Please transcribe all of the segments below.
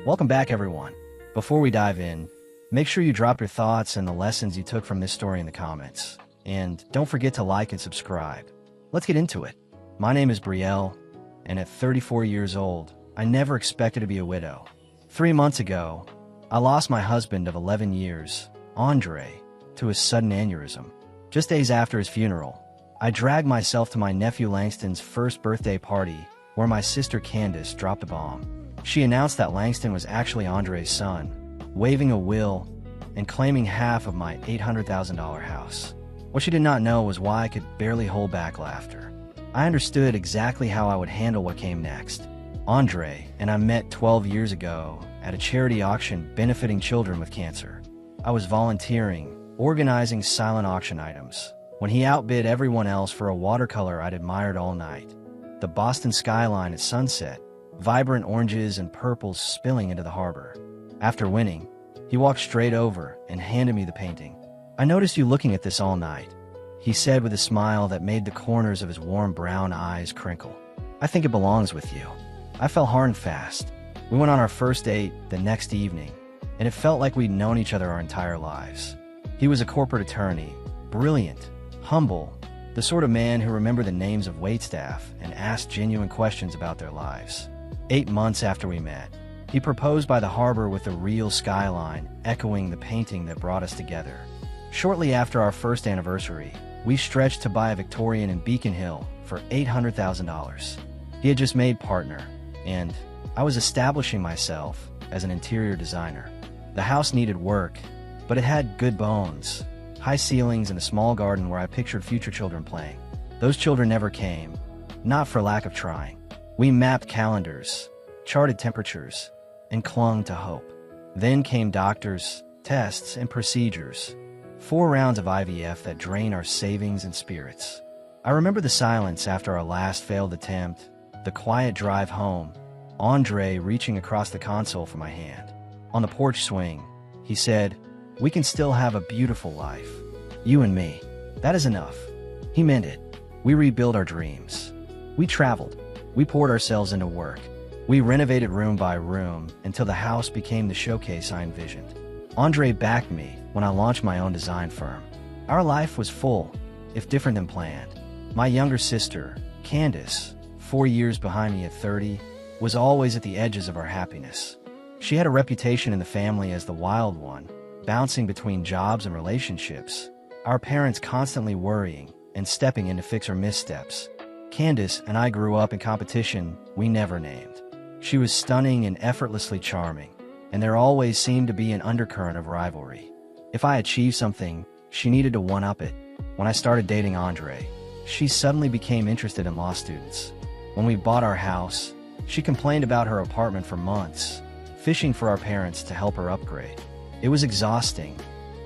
Welcome back, everyone. Before we dive in, make sure you drop your thoughts and the lessons you took from this story in the comments. And don't forget to like and subscribe. Let's get into it. My name is Brielle, and at 34 years old, I never expected to be a widow. 3 months ago, I lost my husband of 11 years, Andre, to a sudden aneurysm. Just days after his funeral, I dragged myself to my nephew Langston's first birthday party, where my sister Candace dropped a bomb. She announced that Langston was actually Andre's son, waving a will and claiming half of my $800,000 house. What she did not know was why I could barely hold back laughter. I understood exactly how I would handle what came next. Andre and I met 12 years ago at a charity auction benefiting children with cancer. I was volunteering, organizing silent auction items, when he outbid everyone else for a watercolor I'd admired all night. The Boston skyline at sunset, vibrant oranges and purples spilling into the harbor. After winning, he walked straight over and handed me the painting. "I noticed you looking at this all night," he said with a smile that made the corners of his warm brown eyes crinkle. "I think it belongs with you." I fell hard and fast. We went on our first date the next evening, and it felt like we'd known each other our entire lives. He was a corporate attorney, brilliant, humble, the sort of man who remembered the names of waitstaff and asked genuine questions about their lives. 8 months after we met, he proposed by the harbor with a real skyline echoing the painting that brought us together. Shortly after our first anniversary, we stretched to buy a Victorian in Beacon Hill for $800,000. He had just made partner, and I was establishing myself as an interior designer. The house needed work, but it had good bones, high ceilings and a small garden where I pictured future children playing. Those children never came, not for lack of trying. We mapped calendars, charted temperatures, and clung to hope. Then came doctors, tests, and procedures. 4 rounds of IVF that drained our savings and spirits. I remember the silence after our last failed attempt, the quiet drive home, Andre reaching across the console for my hand. On the porch swing, he said, "We can still have a beautiful life. You and me. That is enough." He meant it. We rebuilt our dreams. We traveled. We poured ourselves into work. We renovated room by room until the house became the showcase I envisioned. Andre backed me when I launched my own design firm. Our life was full, if different than planned. My younger sister, Candace, 4 years behind me at 30, was always at the edges of our happiness. She had a reputation in the family as the wild one, bouncing between jobs and relationships, our parents constantly worrying and stepping in to fix her missteps. Candace and I grew up in competition we never named. She was stunning and effortlessly charming, and there always seemed to be an undercurrent of rivalry. If I achieved something, she needed to one-up it. When I started dating Andre, she suddenly became interested in law students. When we bought our house, she complained about her apartment for months, fishing for our parents to help her upgrade. It was exhausting,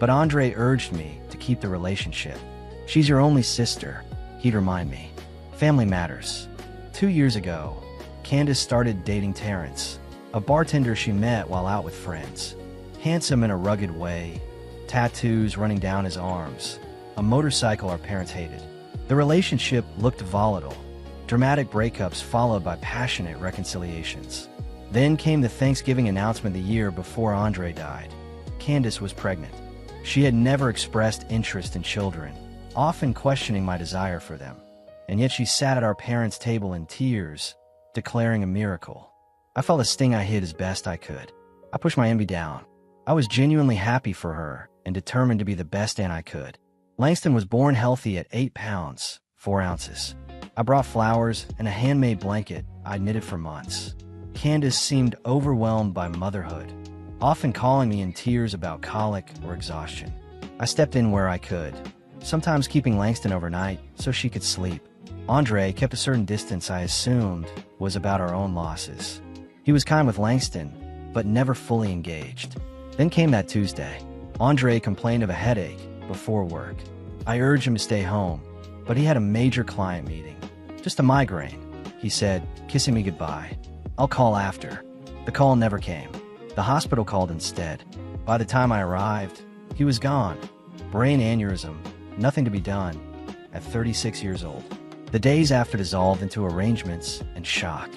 but Andre urged me to keep the relationship. "She's your only sister," he'd remind me. Family matters. 2 years ago, Candace started dating Terrence, a bartender she met while out with friends. Handsome in a rugged way, tattoos running down his arms, a motorcycle our parents hated. The relationship looked volatile, dramatic breakups followed by passionate reconciliations. Then came the Thanksgiving announcement the year before Andre died. Candace was pregnant. She had never expressed interest in children, often questioning my desire for them. And yet she sat at our parents' table in tears, declaring a miracle. I felt a sting I hid as best I could. I pushed my envy down. I was genuinely happy for her and determined to be the best aunt I could. Langston was born healthy at 8 pounds, 4 ounces. I brought flowers and a handmade blanket I'd knitted for months. Candace seemed overwhelmed by motherhood, often calling me in tears about colic or exhaustion. I stepped in where I could, sometimes keeping Langston overnight so she could sleep. Andre kept a certain distance I assumed was about our own losses. He was kind with Langston, but never fully engaged. Then came that Tuesday. Andre complained of a headache before work. I urged him to stay home, but he had a major client meeting. "Just a migraine," he said, kissing me goodbye. "I'll call after." The call never came. The hospital called instead. By the time I arrived, he was gone. Brain aneurysm, nothing to be done, at 36 years old. The days after dissolved into arrangements and shock.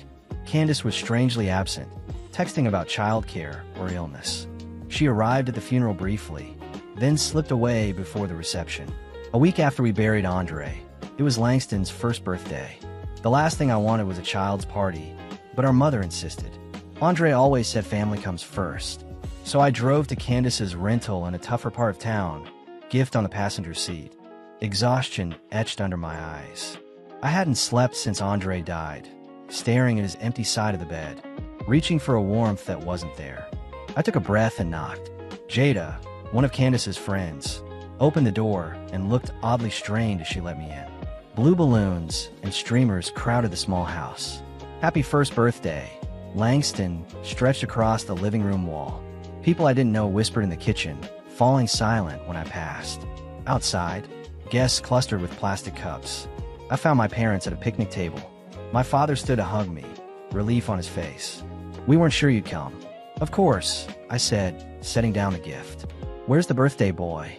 Candace was strangely absent, texting about childcare or illness. She arrived at the funeral briefly, then slipped away before the reception. A week after we buried Andre, it was Langston's first birthday. The last thing I wanted was a child's party, but our mother insisted. Andre always said family comes first, so I drove to Candace's rental in a tougher part of town, gift on the passenger seat. Exhaustion etched under my eyes. I hadn't slept since Andre died, staring at his empty side of the bed, reaching for a warmth that wasn't there. I took a breath and knocked. Jada, one of Candace's friends, opened the door and looked oddly strained as she let me in. Blue balloons and streamers crowded the small house. Happy first birthday, Langston stretched across the living room wall. People I didn't know whispered in the kitchen, falling silent when I passed. Outside, guests clustered with plastic cups. I found my parents at a picnic table. My father stood to hug me, relief on his face. We weren't sure you'd come. Of course, I said, setting down the gift. Where's the birthday boy?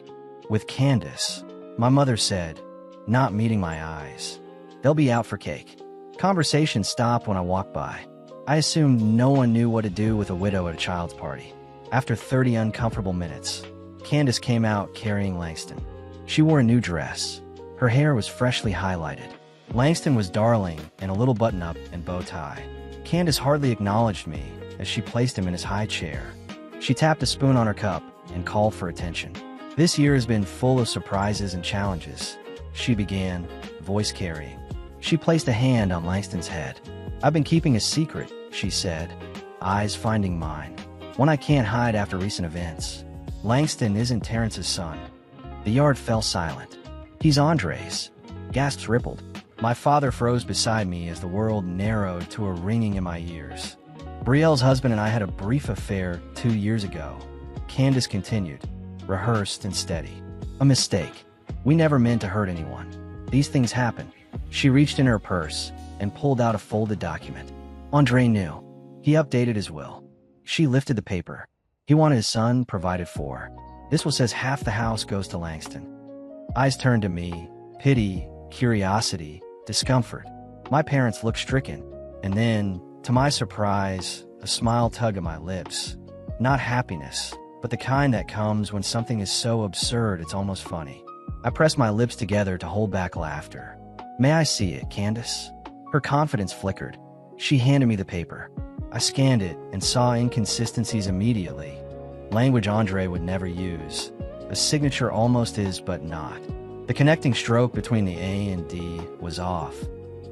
With Candace, my mother said, not meeting my eyes. They'll be out for cake. Conversation stopped when I walked by. I assumed no one knew what to do with a widow at a child's party. After 30 uncomfortable minutes, Candace came out carrying Langston. She wore a new dress. Her hair was freshly highlighted. Langston was darling in a little button-up and bow tie. Candace hardly acknowledged me as she placed him in his high chair. She tapped a spoon on her cup and called for attention. This year has been full of surprises and challenges, she began, voice carrying. She placed a hand on Langston's head. I've been keeping a secret, she said, eyes finding mine. One I can't hide after recent events. Langston isn't Terrence's son. The yard fell silent. He's Andre's. Gasps rippled. My father froze beside me as the world narrowed to a ringing in my ears. Brielle's husband and I had a brief affair 2 years ago. Candace continued, rehearsed and steady. A mistake. We never meant to hurt anyone. These things happen. She reached in her purse and pulled out a folded document. Andre knew. He updated his will. She lifted the paper. He wanted his son provided for. This will says half the house goes to Langston. Eyes turned to me, pity, curiosity, discomfort. My parents looked stricken, and then, to my surprise, a smile tugged at my lips. Not happiness, but the kind that comes when something is so absurd it's almost funny. I pressed my lips together to hold back laughter. May I see it, Candace? Her confidence flickered. She handed me the paper. I scanned it and saw inconsistencies immediately. Language Andre would never use. A signature almost is but not. The connecting stroke between the A and D was off.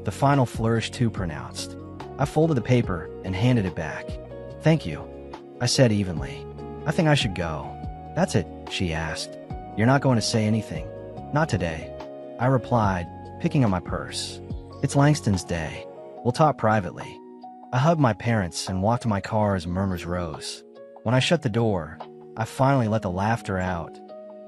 The final flourish too pronounced. I folded the paper and handed it back. Thank you, I said evenly. I think I should go. That's it, she asked. You're not going to say anything? Not today, I replied, picking up my purse. It's Langston's day. We'll talk privately. I hugged my parents and walked to my car as murmurs rose. When I shut the door, I finally let the laughter out,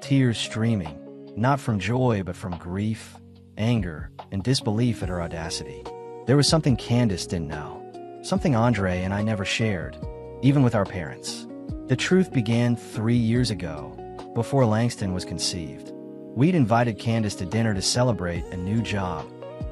tears streaming, not from joy but from grief, anger, and disbelief at her audacity. There was something Candace didn't know, something Andre and I never shared, even with our parents. The truth began 3 years ago, before Langston was conceived. We'd invited Candace to dinner to celebrate a new job,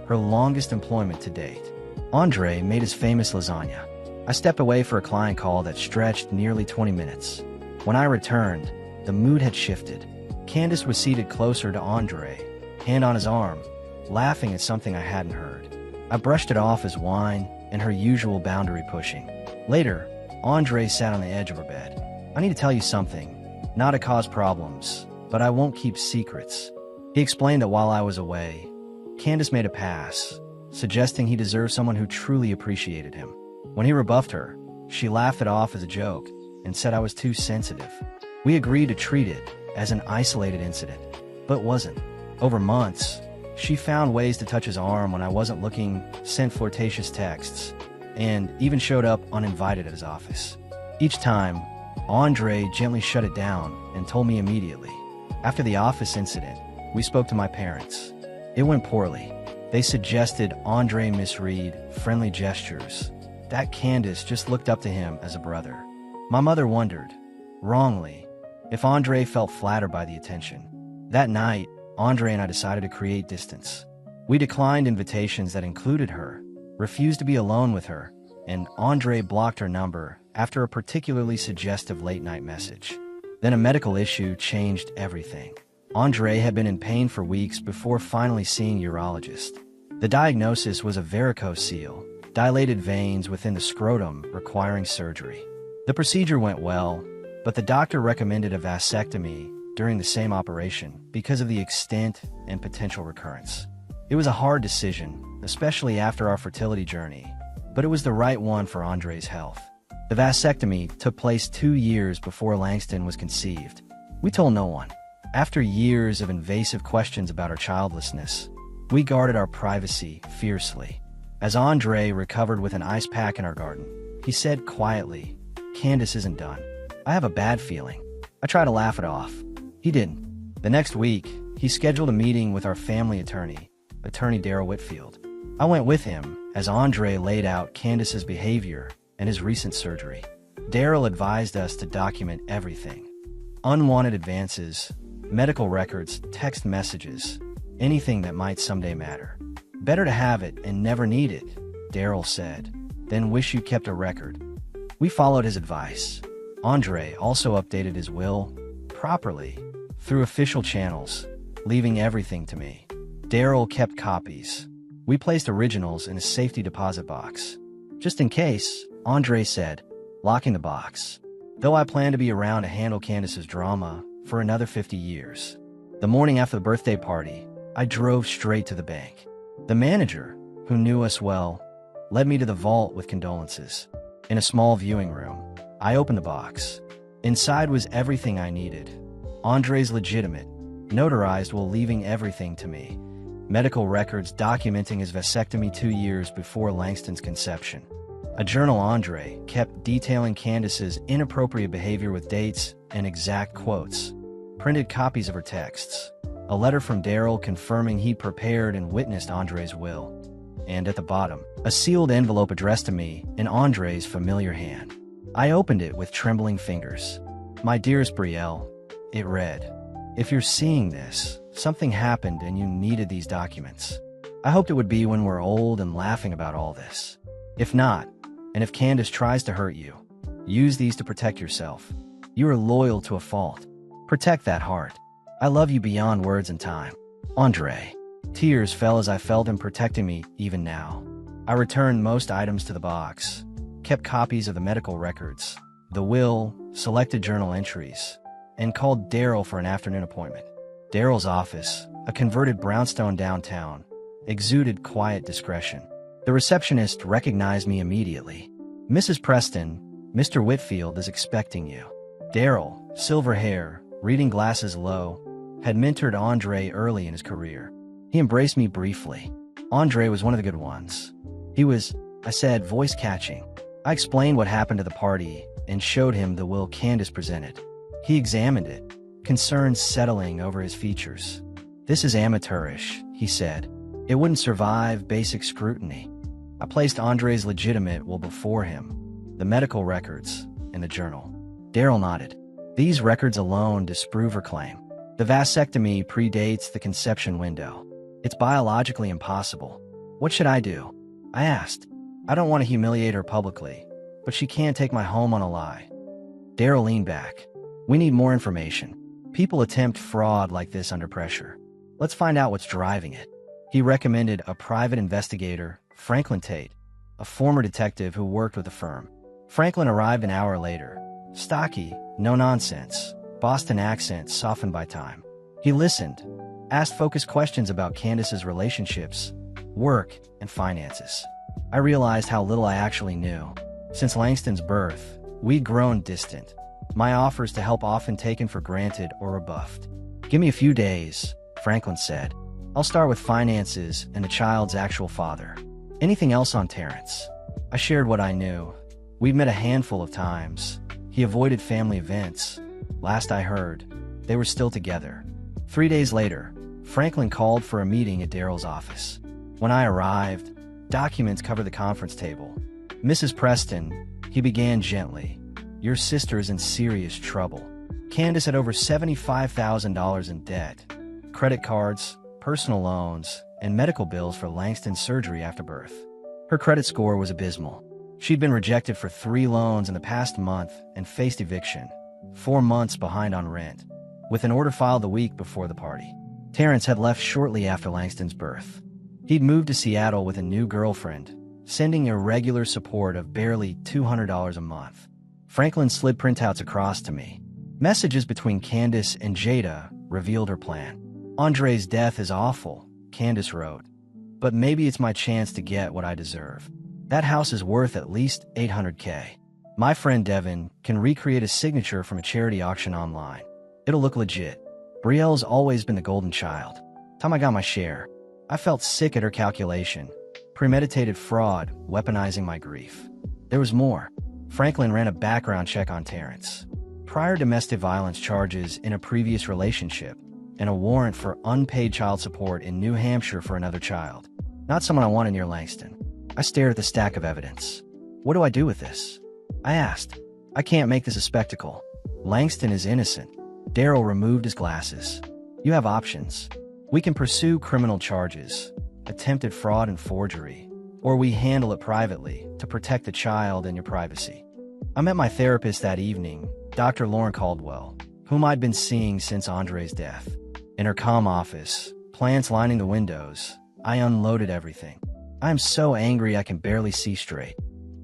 her longest employment to date. Andre made his famous lasagna. I stepped away for a client call that stretched nearly 20 minutes. When I returned, the mood had shifted. Candace was seated closer to Andre, hand on his arm, laughing at something I hadn't heard. I brushed it off as whine and her usual boundary pushing. Later, Andre sat on the edge of her bed. I need to tell you something, not to cause problems, but I won't keep secrets. He explained that while I was away, Candace made a pass, suggesting he deserved someone who truly appreciated him. When he rebuffed her, she laughed it off as a joke and said I was too sensitive. We agreed to treat it as an isolated incident, but it wasn't. Over months, she found ways to touch his arm when I wasn't looking, sent flirtatious texts, and even showed up uninvited at his office. Each time, Andre gently shut it down and told me immediately. After the office incident, we spoke to my parents. It went poorly. They suggested Andre misread friendly gestures, that Candace just looked up to him as a brother. My mother wondered, wrongly, if Andre felt flattered by the attention. That night, Andre and I decided to create distance. We declined invitations that included her, refused to be alone with her, and Andre blocked her number after a particularly suggestive late-night message. Then a medical issue changed everything. Andre had been in pain for weeks before finally seeing a urologist. The diagnosis was a varicocele, dilated veins within the scrotum requiring surgery. The procedure went well, but the doctor recommended a vasectomy during the same operation because of the extent and potential recurrence. It was a hard decision, especially after our fertility journey, but it was the right one for Andre's health. The vasectomy took place 2 years before Langston was conceived. We told no one. After years of invasive questions about our childlessness, we guarded our privacy fiercely. As Andre recovered with an ice pack in our garden, he said quietly, "Candace isn't done. I have a bad feeling." I tried to laugh it off. He didn't. The next week, he scheduled a meeting with our family attorney, Attorney Daryl Whitfield. I went with him as Andre laid out Candace's behavior and his recent surgery. Daryl advised us to document everything. Unwanted advances, medical records, text messages, anything that might someday matter. Better to have it and never need it, Daryl said, than wish you kept a record. We followed his advice. Andre also updated his will properly through official channels, leaving everything to me. Daryl kept copies. We placed originals in a safety deposit box. Just in case, Andre said, locking the box. Though I plan to be around to handle Candace's drama for another 50 years. The morning after the birthday party, I drove straight to the bank. The manager, who knew us well, led me to the vault with condolences. In a small viewing room, I opened the box. Inside was everything I needed. Andre's legitimate, notarized while leaving everything to me. Medical records documenting his vasectomy 2 years before Langston's conception. A journal Andre kept detailing Candace's inappropriate behavior with dates and exact quotes. Printed copies of her texts. A letter from Daryl confirming he prepared and witnessed Andre's will. And at the bottom, a sealed envelope addressed to me in Andre's familiar hand. I opened it with trembling fingers. "My dearest Brielle," it read, "if you're seeing this, something happened and you needed these documents. I hoped it would be when we're old and laughing about all this. If not, and if Candace tries to hurt you, use these to protect yourself. You are loyal to a fault. Protect that heart. I love you beyond words and time. Andre." Tears fell as I felt him protecting me even now. I returned most items to the box, kept copies of the medical records, the will, selected journal entries, and called Daryl for an afternoon appointment. Daryl's office, a converted brownstone downtown, exuded quiet discretion. The receptionist recognized me immediately. "Mrs. Preston, Mr. Whitfield is expecting you." Daryl, silver hair, reading glasses low, had mentored Andre early in his career. He embraced me briefly. Andre was one of the good ones. He was, I said, voice catching. I explained what happened to the party and showed him the will Candace presented. He examined it, concerns settling over his features. "This is amateurish," he said. "It wouldn't survive basic scrutiny." I placed Andre's legitimate will before him, the medical records, and the journal. Daryl nodded. "These records alone disprove her claim. The vasectomy predates the conception window. It's biologically impossible. What should I do?" I asked. "I don't want to humiliate her publicly, but she can't take my home on a lie." Daryl leaned back. "We need more information. People attempt fraud like this under pressure. Let's find out what's driving it." He recommended a private investigator, Franklin Tate, a former detective who worked with the firm. Franklin arrived an hour later. Stocky, no nonsense, Boston accent softened by time. He listened, asked focused questions about Candace's relationships, work, and finances. I realized how little I actually knew. Since Langston's birth, we'd grown distant. My offers to help often taken for granted or rebuffed. "Give me a few days," Franklin said. "I'll start with finances and the child's actual father. Anything else on Terrence?" I shared what I knew. We'd met a handful of times. He avoided family events. Last I heard, they were still together. 3 days later, Franklin called for a meeting at Daryl's office. When I arrived, documents covered the conference table. "Mrs. Preston," he began gently, "your sister is in serious trouble. Candace had over $75,000 in debt. Credit cards, personal loans, and medical bills for Langston's surgery after birth. Her credit score was abysmal. She'd been rejected for 3 loans in the past month and faced eviction, 4 months behind on rent, with an order filed the week before the party. Terrence had left shortly after Langston's birth. He'd moved to Seattle with a new girlfriend, sending irregular support of barely $200 a month. Franklin slid printouts across to me. Messages between Candace and Jada revealed her plan. "Andre's death is awful," Candace wrote, "but maybe it's my chance to get what I deserve. That house is worth at least $800K. My friend Devin can recreate a signature from a charity auction online. It'll look legit. Brielle's always been the golden child. Time I got my share, I felt sick at her calculation. Premeditated fraud, weaponizing my grief. There was more. Franklin ran a background check on Terrence. Prior domestic violence charges in a previous relationship, and a warrant for unpaid child support in New Hampshire for another child. Not someone I wanted near Langston. I stared at the stack of evidence. What do I do with this? I asked. I can't make this a spectacle. Langston is innocent. Daryl removed his glasses. You have options. We can pursue criminal charges, attempted fraud and forgery, or we handle it privately to protect the child and your privacy. I met my therapist that evening, Dr. Lauren Caldwell, whom I'd been seeing since Andre's death. In her calm office, plants lining the windows, I unloaded everything. "I am so angry I can barely see straight,"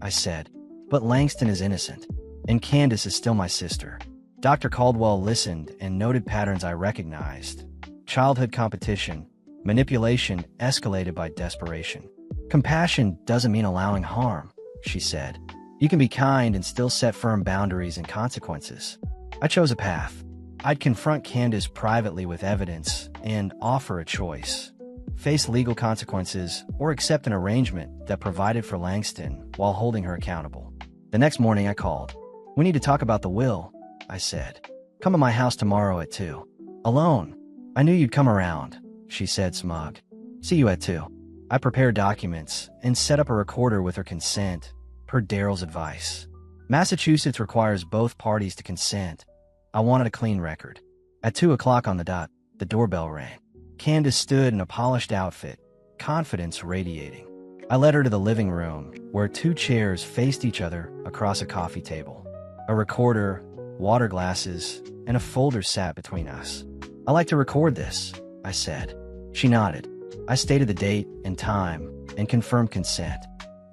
I said. "But Langston is innocent, and Candace is still my sister." Dr. Caldwell listened and noted patterns I recognized. Childhood competition, manipulation escalated by desperation. "Compassion doesn't mean allowing harm," she said. "You can be kind and still set firm boundaries and consequences." I chose a path. I'd confront Candace privately with evidence and offer a choice: face legal consequences or accept an arrangement that provided for Langston while holding her accountable. The next morning I called. "We need to talk about the will," I said. "Come to my house tomorrow at 2. "Alone?" "I knew you'd come around," she said, smug. "See you at 2. I prepared documents and set up a recorder with her consent, per Daryl's advice. Massachusetts requires both parties to consent. I wanted a clean record. At 2 o'clock on the dot, the doorbell rang. Candace stood in a polished outfit, confidence radiating. I led her to the living room, where 2 chairs faced each other across a coffee table. A recorder, water glasses, and a folder sat between us. "I like to record this," I said. She nodded. I stated the date and time and confirmed consent.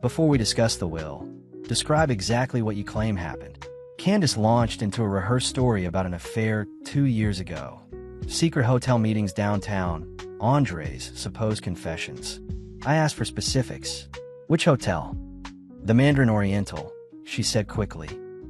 "Before we discuss the will, describe exactly what you claim happened." Candace launched into a rehearsed story about an affair 2 years ago. Secret hotel meetings downtown, Andre's supposed confessions. I asked for specifics. "Which hotel?" "The Mandarin Oriental," she said quickly.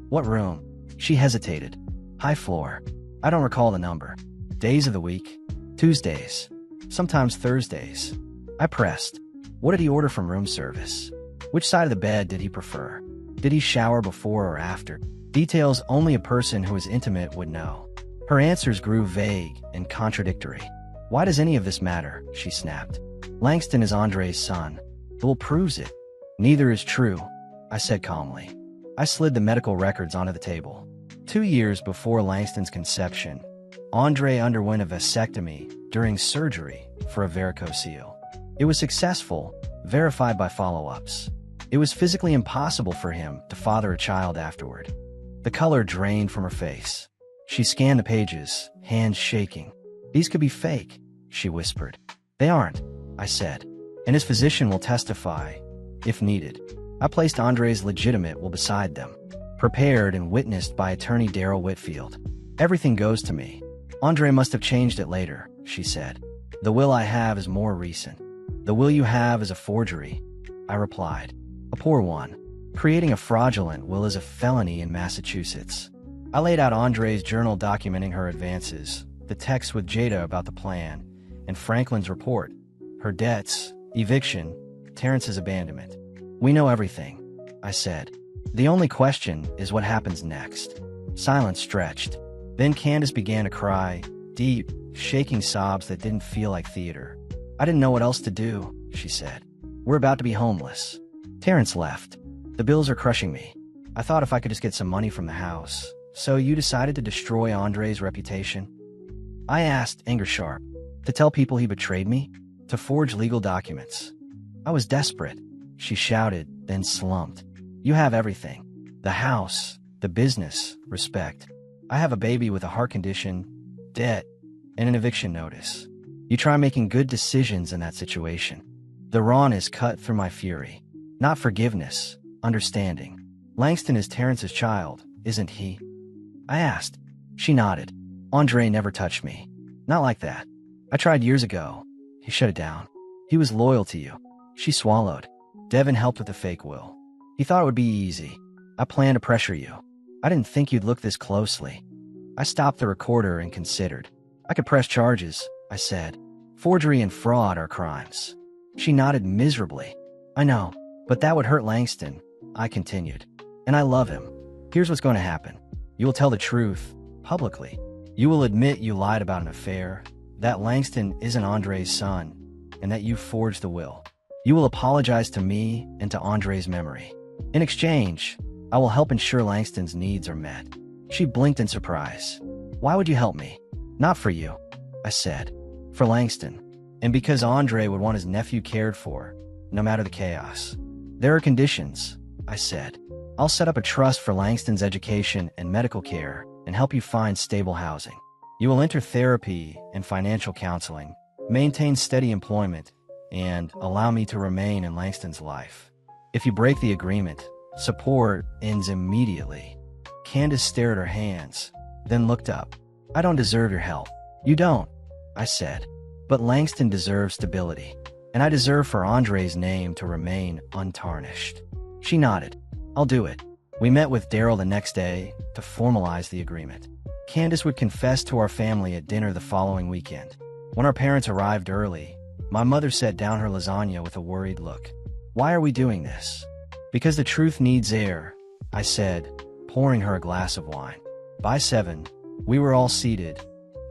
"What room?" She hesitated. "High floor." "I don't recall the number." "Days of the week?" "Tuesdays. Sometimes Thursdays." I pressed. "What did he order from room service? Which side of the bed did he prefer? Did he shower before or after?" Details only a person who is intimate would know. Her answers grew vague and contradictory. "Why does any of this matter?" she snapped. "Langston is Andre's son. The will proves it." "Neither is true," I said calmly. I slid the medical records onto the table. 2 years before Langston's conception, Andre underwent a vasectomy during surgery for a varicocele. It was successful, verified by follow-ups. It was physically impossible for him to father a child afterward. The color drained from her face. She scanned the pages, hands shaking. "These could be fake," she whispered. "They aren't," I said. "And his physician will testify, if needed." I placed Andre's legitimate will beside them, prepared and witnessed by attorney Daryl Whitfield. "Everything goes to me. Andre must have changed it later," she said. "The will I have is more recent." "The will you have is a forgery," I replied. "A poor one. Creating a fraudulent will is a felony in Massachusetts." I laid out Andre's journal documenting her advances, the text with Jada about the plan, and Franklin's report, her debts, eviction, Terrence's abandonment. "We know everything," I said. "The only question is what happens next." Silence stretched. Then Candace began to cry, deep, shaking sobs that didn't feel like theater. "I didn't know what else to do," she said. "We're about to be homeless. Terrence left. The bills are crushing me. I thought if I could just get some money from the house. So you decided to destroy Andre's reputation?" I asked, anger sharp. "To tell people he betrayed me? To forge legal documents?" "I was desperate," she shouted, then slumped. You have everything. The house, the business, respect. I have a baby with a heart condition, debt, and an eviction notice. You try making good decisions in that situation. The rawness cut through my fury. Not forgiveness, understanding. Langston is Terrence's child, isn't he? I asked. She nodded. Andre never touched me. Not like that. I tried years ago. He shut it down. He was loyal to you. She swallowed. Devin helped with the fake will. He thought it would be easy. I planned to pressure you. I didn't think you'd look this closely. I stopped the recorder and considered. I could press charges, I said. Forgery and fraud are crimes. She nodded miserably. I know, but that would hurt Langston, I continued. And I love him. Here's what's going to happen. You will tell the truth, publicly. You will admit you lied about an affair, that Langston isn't Andre's son, and that you forged the will. You will apologize to me and to Andre's memory. In exchange, I will help ensure Langston's needs are met. She blinked in surprise. Why would you help me? Not for you, I said. For Langston. And because Andre would want his nephew cared for, no matter the chaos. There are conditions, I said. I'll set up a trust for Langston's education and medical care and help you find stable housing. You will enter therapy and financial counseling, maintain steady employment, and allow me to remain in Langston's life. If you break the agreement, support ends immediately. Candace stared at her hands, then looked up. I don't deserve your help. You don't, I said. But Langston deserves stability, and I deserve for Andre's name to remain untarnished. She nodded. I'll do it. We met with Daryl the next day to formalize the agreement. Candace would confess to our family at dinner the following weekend. When our parents arrived early, my mother set down her lasagna with a worried look. Why are we doing this? Because the truth needs air, I said, pouring her a glass of wine. By 7, we were all seated.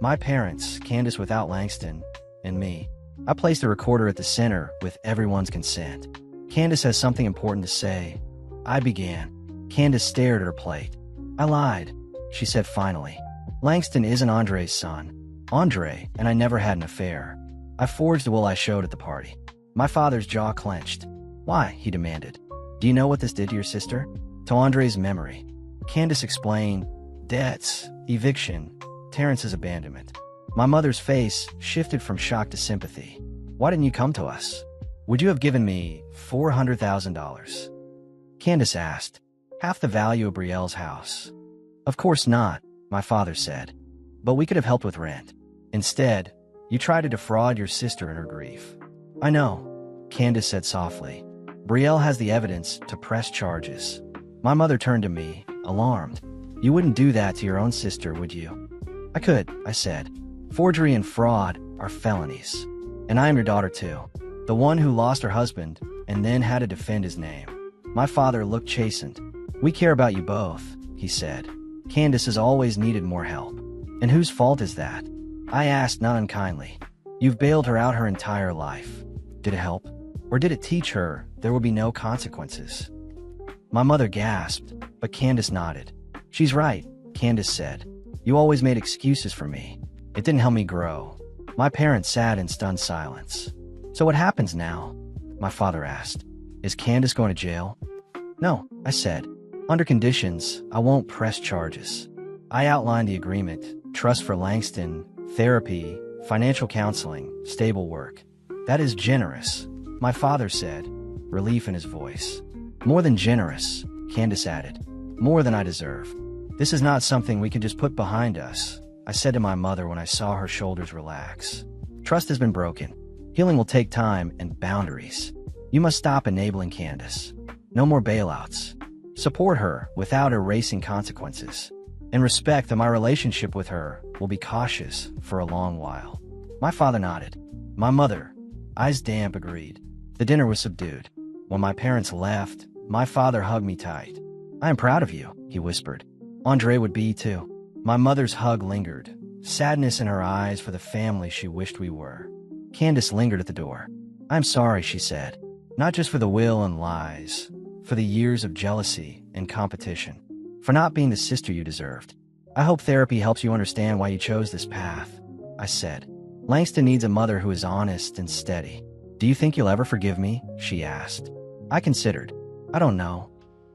My parents, Candace without Langston, and me. I placed the recorder at the center with everyone's consent. Candace has something important to say. I began. Candace stared at her plate. I lied, she said finally. Langston isn't Andre's son. Andre and I never had an affair. I forged the will I showed at the party. My father's jaw clenched. Why? He demanded. Do you know what this did to your sister? To Andre's memory. Candace explained. Debts, eviction, Terrence's abandonment. My mother's face shifted from shock to sympathy. Why didn't you come to us? Would you have given me $400,000? Candace asked. Half the value of Brielle's house. Of course not, my father said. But we could have helped with rent. Instead, you tried to defraud your sister in her grief. I know, Candace said softly. Brielle has the evidence to press charges. My mother turned to me, alarmed. You wouldn't do that to your own sister, would you? I could, I said. Forgery and fraud are felonies. And I am your daughter too. The one who lost her husband and then had to defend his name. My father looked chastened. We care about you both, he said. Candace has always needed more help. And whose fault is that? I asked not unkindly. You've bailed her out her entire life. Did it help? Or did it teach her there will be no consequences? My mother gasped, but Candace nodded. She's right, Candace said. You always made excuses for me. It didn't help me grow. My parents sat in stunned silence. So what happens now? My father asked. Is Candace going to jail? No, I said. Under conditions, I won't press charges. I outlined the agreement, trust for Langston, therapy, financial counseling, stable work. That is generous, my father said, relief in his voice. More than generous, Candace added. More than I deserve. This is not something we can just put behind us, I said to my mother when I saw her shoulders relax. Trust has been broken. Healing will take time and boundaries. You must stop enabling Candace. No more bailouts. Support her without erasing consequences. And respect that my relationship with her will be cautious for a long while. My father nodded. My mother, eyes damp, agreed. The dinner was subdued. When my parents left, my father hugged me tight. I am proud of you, he whispered. Andre would be too. My mother's hug lingered, sadness in her eyes for the family she wished we were. Candace lingered at the door. I'm sorry, she said. Not just for the will and lies, for the years of jealousy and competition, for not being the sister you deserved. I hope therapy helps you understand why you chose this path, I said. Langston needs a mother who is honest and steady. Do you think you'll ever forgive me? She asked. I considered. I don't know.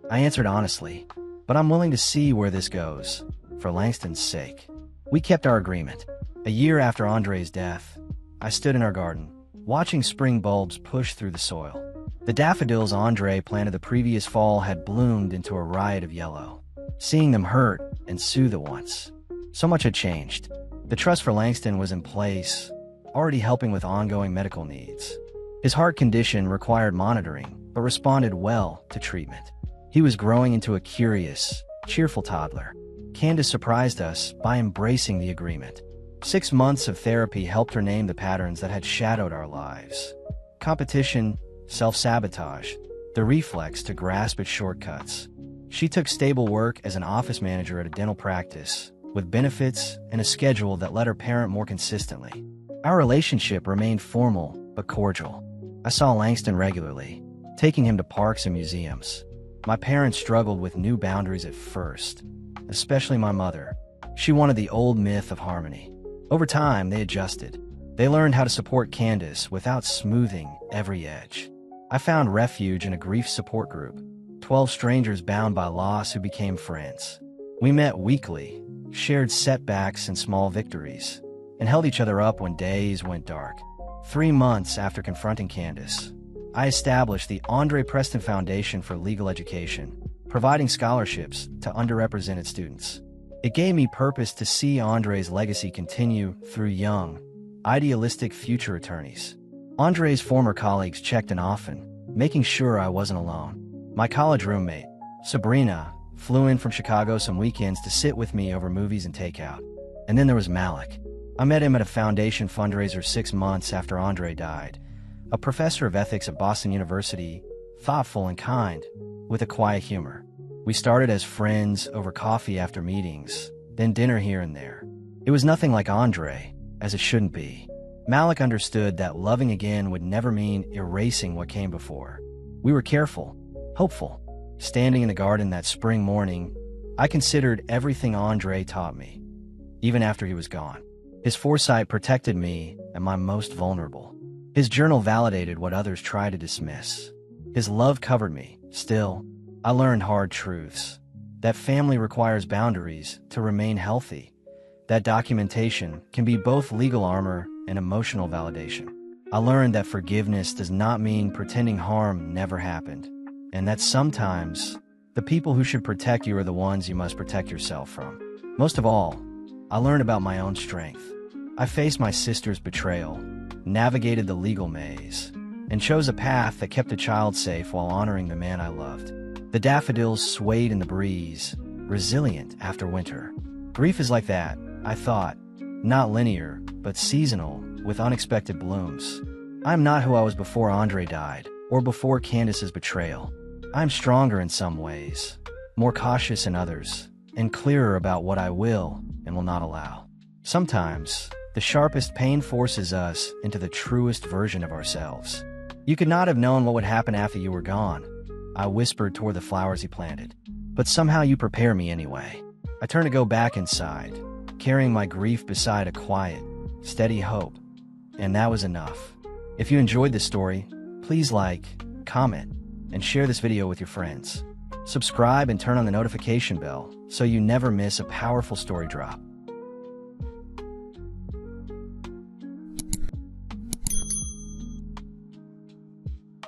I answered honestly, but I'm willing to see where this goes, for Langston's sake. We kept our agreement. A year after Andre's death, I stood in our garden, watching spring bulbs push through the soil. The daffodils Andre planted the previous fall had bloomed into a riot of yellow. Seeing them hurt and soothe at once. So much had changed. The trust for Langston was in place, already helping with ongoing medical needs. His heart condition required monitoring, but responded well to treatment. He was growing into a curious, cheerful toddler. Candace surprised us by embracing the agreement. 6 months of therapy helped her name the patterns that had shadowed our lives. Competition, self-sabotage, the reflex to grasp at shortcuts. She took stable work as an office manager at a dental practice, with benefits and a schedule that let her parent more consistently. Our relationship remained formal but cordial. I saw Langston regularly, taking him to parks and museums. My parents struggled with new boundaries at first, especially my mother. She wanted the old myth of harmony. Over time, they adjusted. They learned how to support Candace without smoothing every edge. I found refuge in a grief support group, 12 strangers bound by loss who became friends. We met weekly, shared setbacks and small victories, and held each other up when days went dark. 3 months after confronting Candace, I established the Andre Preston Foundation for Legal Education, providing scholarships to underrepresented students. It gave me purpose to see Andre's legacy continue through young, idealistic future attorneys. Andre's former colleagues checked in often, making sure I wasn't alone. My college roommate, Sabrina, flew in from Chicago some weekends to sit with me over movies and takeout. And then there was Malik. I met him at a foundation fundraiser 6 months after Andre died. A professor of ethics at Boston University, thoughtful and kind, with a quiet humor. We started as friends over coffee after meetings, then dinner here and there. It was nothing like Andre, as it shouldn't be. Malik understood that loving again would never mean erasing what came before. We were careful, hopeful. Standing in the garden that spring morning, I considered everything Andre taught me, even after he was gone. His foresight protected me at my most vulnerable. His journal validated what others tried to dismiss. His love covered me. Still, I learned hard truths. That family requires boundaries to remain healthy. That documentation can be both legal armor and emotional validation. I learned that forgiveness does not mean pretending harm never happened, and that sometimes the people who should protect you are the ones you must protect yourself from. Most of all, I learned about my own strength. I faced my sister's betrayal, navigated the legal maze, and chose a path that kept a child safe while honoring the man I loved. The daffodils swayed in the breeze, resilient after winter. Grief is like that, I thought. Not linear, but seasonal, with unexpected blooms. I'm not who I was before Andre died, or before Candace's betrayal. I'm stronger in some ways, more cautious in others, and clearer about what I will and will not allow. Sometimes, the sharpest pain forces us into the truest version of ourselves. You could not have known what would happen after you were gone, I whispered toward the flowers he planted. But somehow you prepare me anyway. I turned to go back inside, carrying my grief beside a quiet, steady hope. And that was enough. If you enjoyed this story, please like, comment, and share this video with your friends. Subscribe and turn on the notification bell so you never miss a powerful story drop.